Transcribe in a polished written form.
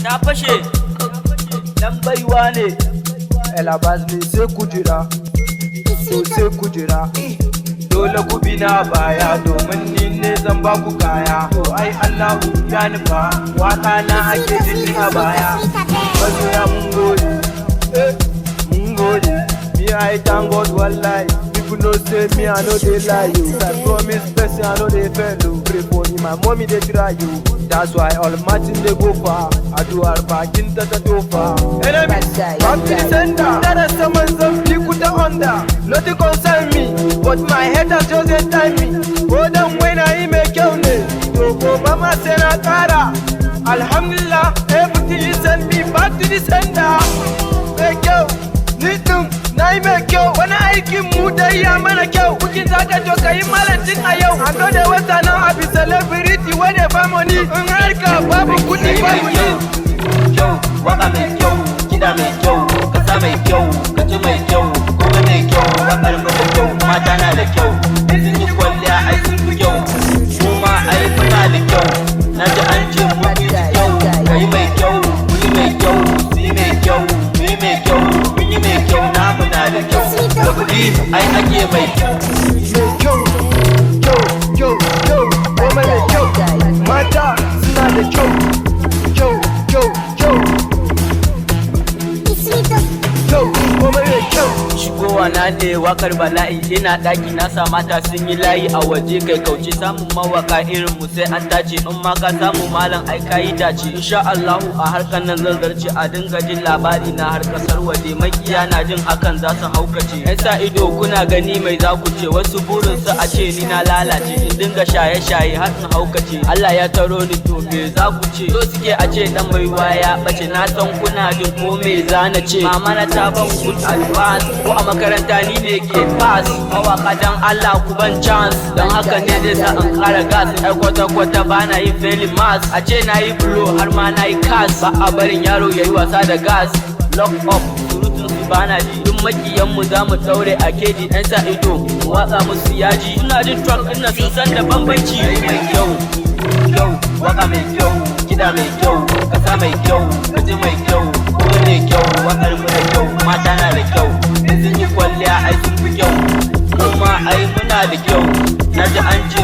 ta fashe dan baiwa ne Elabas ne sai ku jira, so sai ku jira. Dole ku bi na baya domin ni ne zan ba ku kaya. To ai Allahu ya nufa waka na ake jini a baya. Masoya mun gode, mun gode. Me I thank God wallahi. People know say me I know they lie you. I promise person I know they fail you. Pray for me, my mommy they try you. That's why all Martin they go far. I do our bakin ta tofa. Enemies, back to the center. That is someone some people the under. Nothing concern me, but my head has just a time me. Go down when I make your name. To go mama sena kara. Alhamdulillah, everything you send me back to the center. Make you, need them. Na yi mai kyau wani aikin mu dai ya mana kyau kukin zaka to ka yi malantin a yau a da wata nan a bi celebrity wane ba money in harka babu kudi babu ni kyau waka mai kyau kida mai kyau kasa mai kyau kaji mai kyau kuma mai kyau wakar mu da kyau mata na da kyau sun yi kwalliya ai sun fi kyau kuma ai muna da kyau na ji an ce mu fi kyau kai mai kyau kuni mai kyau su yi mai kyau mu yi mai kyau mun yi mai kyau na muna da kyau da kuɗi ai ake mai kyau kuma mai kyau mata suna da kyau kuma mai kyau. Shigowa na ne wakar bala'i ina daki na sa mata sun yi layi a waje kai kauce samun mawaka irin mu sai an tace in ma ka samu malam ai kayi dace insha Allahu a harkar nan zan zarce a dinga jin labari na har kasar waje makiya na jin hakan za su haukace yan sa ido kuna gani mai za ku ce wasu burin su a ce ni na lalace in dinga shaye shaye har in haukace Allah ya taro ni to me za ku ce so suke a ce dan baiwa ya bace na san kuna jin ko me za na ce mama na ta ban good advice ko a makaranta ni ne ke pass mawaka dan Allah ku ban chance dan haka ne zai sa in kara gas ai kwata bana yin failing mass a ce na yi blow har ma na yi cast ba a barin yaro yayi wasa da gas lock up surutun su bana ji duk makiyan mu za mu taure a keji dan sa ido mu watsa musu yaji suna jin track din nan sun san da bambanci mai kyau waka mai kyau kida mai kyau kasa mai kyau kaji mai kyau kuma mai kyau wakar mu da kyau mata na da kyau sun yi kwalliya ai sun fi kyau kuma ai muna da kyau na ji an ce